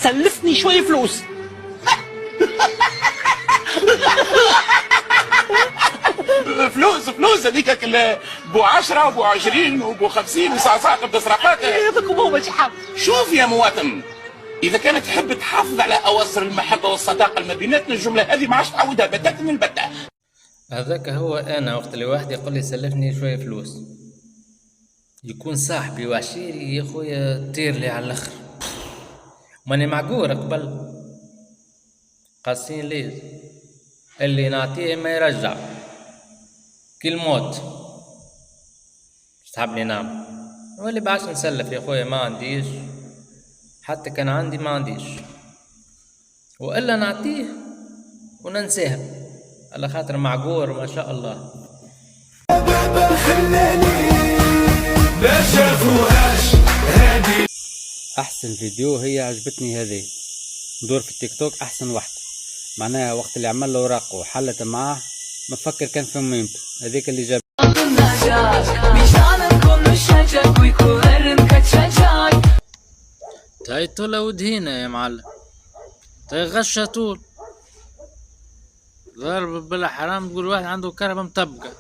سلفني شويه فلوس. فلوس هذيك بو 10 وبو 20 وبو 50 وصعصعت بتصرفات. هذاك هو ماشي حاب. شوف يا مواطن، اذا كانت تحب تحافظ على اواصر المحبه والصداقه ما بيناتنا، الجمله هذه ما عادش تعودها بتاتا من البتة. هذاك هو انا وقت اللي واحد يقول لي سلفني شويه فلوس، يكون صاحبي وعشيري يا خويا طير لي على الاخر، ماني معقور قبل قاسين لي اللي نعطيه ما يرجع كي الموت. تحبني نعم واللي بعش نسلف يا خويا ما عنديش، حتى كان عندي ما عنديش، والا نعطيه وننساها على خاطر معقور ما شاء الله. احسن فيديو هي عجبتني هذه، ندور في التيك توك احسن واحدة، معناها وقت اللي عمل له رق وحلت معاه ما فكر كان في ميمته، هذيك اللي جاب. تاي طول ودهينا يا معلم، تاي غشة طول ضرب بلا حرام، تقول واحد عنده كهرباء مطبقة.